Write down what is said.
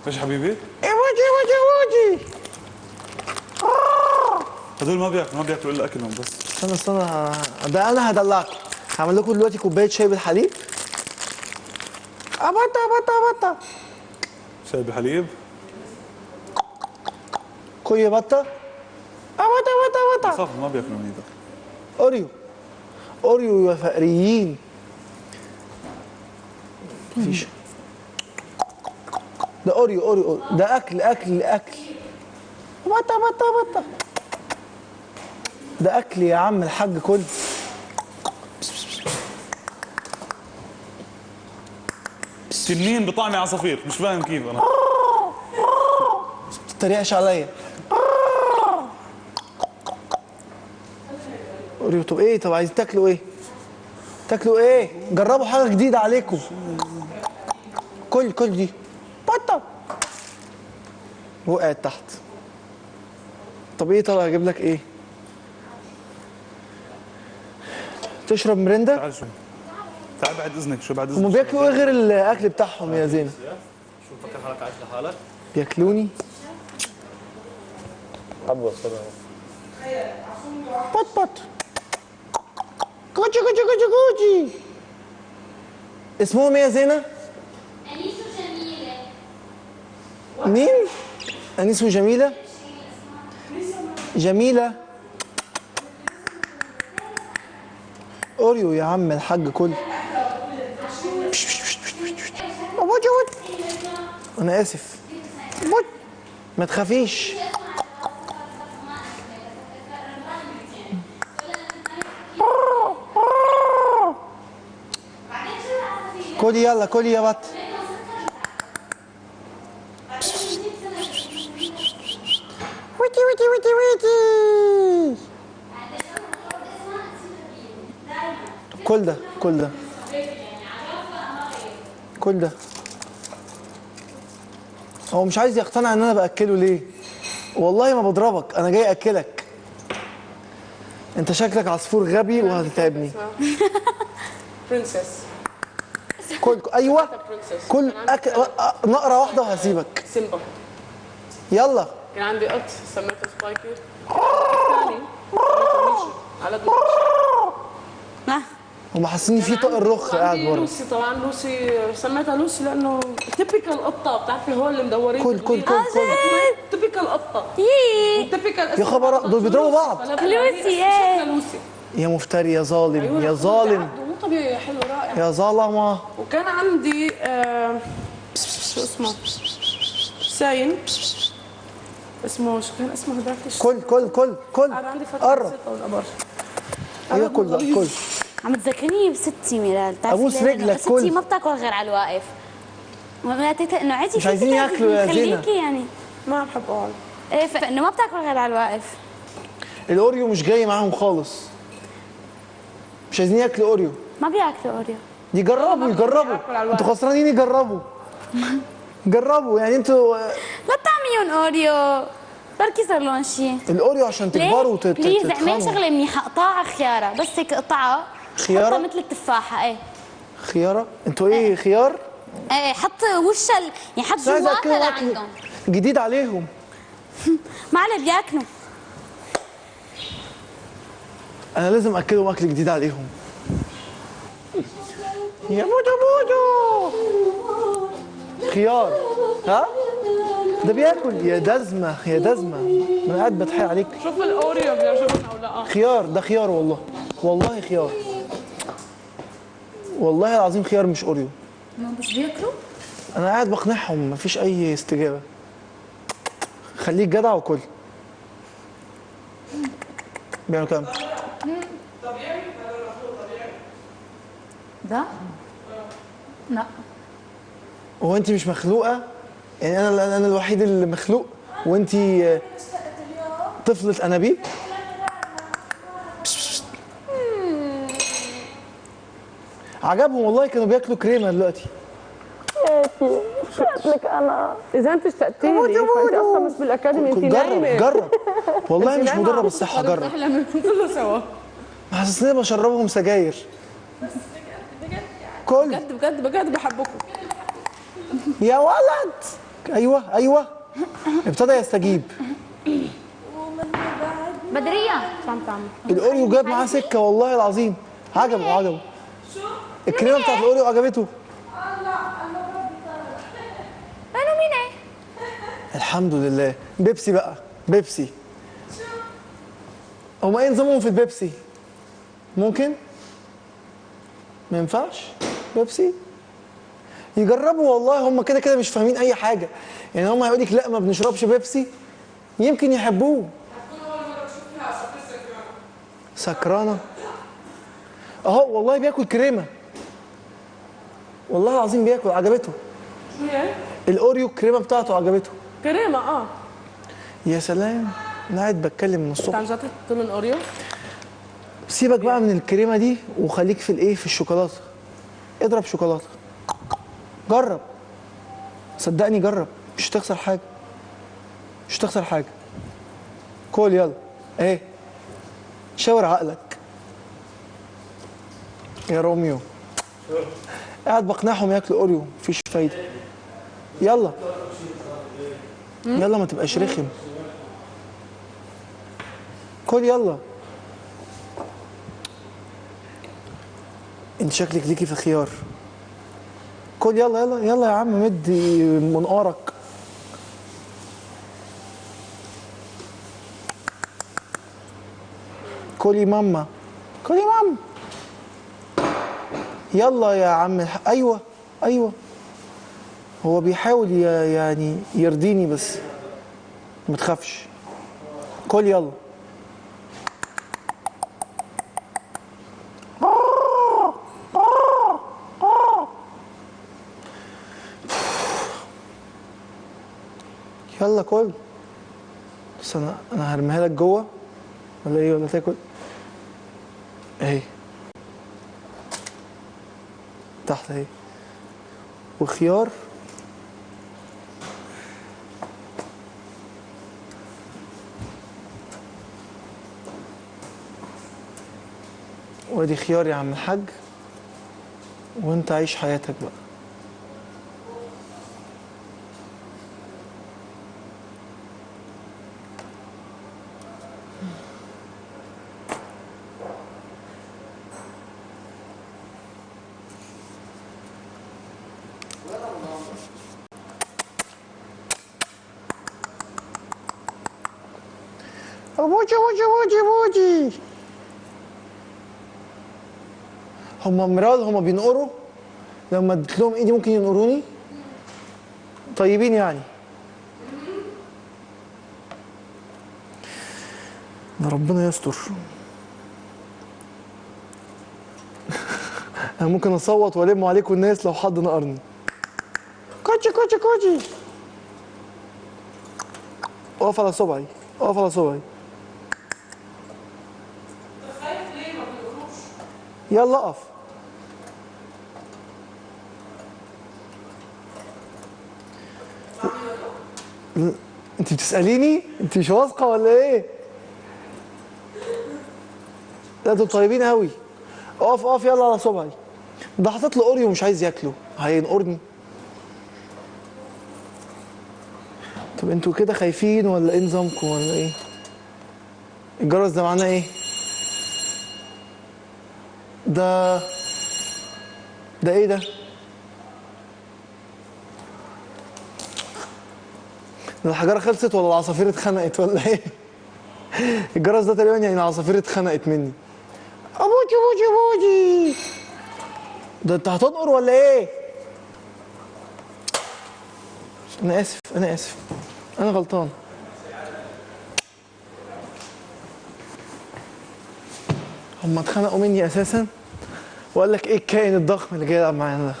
ايش حبيبي؟ وجي وجي وجي. هدول ما بياكلوا الا اكلهم بس. استنى ده انا هدلعكم. هعمل لكم دلوقتي كوبايه شاي بالحليب. بطه. شاي بحليب. كوي بطه. بطه. صافي ما بياكلوا من ايدك. اوريو يا فقريين. مفيش. ده اوريو ده اكل. بطه. ده اكل يا عم الحاج كل. تنين بطعم عصافير مش فاهم كيف انا. ما تتريقش عليا. اوريو. طب عايزين تاكلوا ايه؟ جربوا حاجه جديده عليكم. كل دي بطه وقعت تحت. طب اجيب لك ايه؟ تشرب مرندا؟ تعال بعد اذنك. شو بعد اذنك؟ هم بياكلوا ايه غير الاكل بتاعهم يا زينب؟ شو فكر حالك عايش لحالك؟ بياكلوني؟ حبوة صراحة. بط كوتشي. اسمهم ايه يا زينة؟ أنيس وجميلة. مين؟ أنيس وجميلة؟ جميلة. أوريو يا عم الحاج كل. أنا آسف. ما تخافيش. كلي يلا يا بط. ويتي. كل ده هو مش عايز يقتنع ان انا باكله ليه؟ والله ما بضربك، انا جاي اكلك. انت شكلك عصفور غبي وهتتعبني. برنسس. ايوه كل نقره واحده وهسيبك. سيمبا. يلا. كان عندي قط سميته سبايكي. الثاني سميته ميشو على قد هم حاسين في طائر رخ قاعد بره. لوسي طبعا. لوسي سميتها لوسي لانه تيبيكال قطه. بتعرفي هول اللي مدورين. كل تيبيكال قطه. يا خبر دول بيضربوا بعض. لوسي ايه؟ لوسي. يا مفتري يا ظالم يا ظالم. مو طبيعي. حلو رائع. يا ظلمه. وكان عندي شو اسمه؟ ساين. اسمه شو كان اسمه هذاك؟ كل انا عندي فتره قرب. ايه كل عم تذكرني بستي ميلاد. ابوس رجلك. ستي ما بتاكل غير على الواقف. انه عادي مش عايزين ياكلوا يا زينة. يعني ما بحب اقعد. ايه فانه ما بتاكل غير على الواقف. الاوريو مش جاي معاهم خالص. مش عايزين ياكلوا اوريو. ما بياكلوا اوريو. يجربوا. انتوا خسرانين يجربوا. جربوا يعني انتوا. لا طعميهم اوريو. بركي صار لهم شيء. الاوريو عشان تكبروا وتتخنوا. بليز اعمل شغله منيحه. قطعها خياره بس هيك قطعها. خياره حطها مثل التفاحه. ايه خياره. انتوا ايه خيار؟ ايه حط وش يعني حط جواتها لعندهم. جديد عليهم. ما عليه بياكلوا. انا لازم اكلهم اكل جديد عليهم. يا بودو خيار. ها ده بياكل يا دزمه انا قاعد بتحايل عليك. شوف الاوريو بيعجبنا او لا. خيار. ده خيار والله خيار. والله العظيم خيار مش اوريو. ما مش بياكلوا. انا قاعد بقنعهم مفيش اي استجابه. خليك جدع وكل. بيعملوا كام؟ ده؟ لا. هو انت مش مخلوقه؟ يعني انا الوحيد اللي مخلوق وانت طفله انابيب؟ عجبهم والله. كانوا بياكلوا كريمه دلوقتي. اشتقت لك انا. اذا انت اشتقتي لي فانت اصلا مش بالاكاديمي. انت نايمه. جرب والله مش مضره بالصحه. جرب. احلى من كله سوا. حاسسني بشربهم سجاير. كل بجد بحبكم. يا ولد ايوه ايوه ابتدى يستجيب. بدريه الاوريو جاب معاه سكه والله العظيم. عجبه. الكريمه بتاعت الاوريو عجبته. قالوا مين ايه؟ الحمد لله. بيبسي بقى، بيبسي. هما ايه نظامهم في البيبسي؟ ممكن؟ ما ينفعش؟ بيبسي؟ يجربوا والله، هم كده كده مش فاهمين اي حاجه. يعني هم هيقول لك لا ما بنشربش بيبسي، يمكن يحبوه. سكرانه اهو والله بياكل كريمه، والله العظيم بياكل، عجبته. شو هي؟ الاوريو الكريمه بتاعته عجبته. كريمه يا سلام، انا قاعد بتكلم من الصبح. عن جد ضمن اوريو. سيبك بقى من الكريمه دي وخليك في الايه، في الشوكولاته. اضرب شوكولاته، جرب صدقني، جرب، مش هتخسر حاجه، مش هتخسر حاجه. كل يلا اهي، شاور عقلك يا روميو. قاعد بقنعهم ياكلوا اوريو، مفيش فايده. يلا يلا ما تبقاش رخم. كل يلا. انت شكلك ليكي في خيار. كل يلا يلا يلا يا عم، مد منقارك. كلي ماما، كلي ماما. يلا يا عم ايوه ايوه. هو بيحاول يعني يرضيني بس ما تخافش. كل يلا. يلا كل. بس انا هرميها لك جوه ولا ايه، ولا تاكل؟ اهي تحت اهي، وخيار. وادي خيار يا عم الحاج، وانت عيش حياتك بقى. بوجي. هما مراد، هما بينقروا. لما اديت لهم ايدي ممكن ينقروني. طيبين يعني. ده ربنا يستر. انا ممكن اصوت والم عليكم الناس لو حد نقرني. كوتشي. اقف على صبعي، اقف على صبعي. يلا اقف. انت بتسأليني؟ انت مش واثقة ولا ايه؟ لا دول طيبين قوي. اقف يلا على صبعي. ده حاطط له اوريو مش عايز ياكله، هينقرني. طب انتوا كده خايفين ولا ايه نظامكم ولا ايه؟ الجرس ده معناه ايه؟ ده ايه ده؟ الحجارة خلصت ولا العصافير اتخنقت ولا ايه؟ الجرس ده تقريبا يعني العصافير اتخنقت مني. ابوجي. ده انت هتنقر ولا ايه؟ انا اسف انا غلطان. هم اتخنقوا مني اساسا، وقال لك ايه الكائن الضخم اللي جاي يلعب معانا ده؟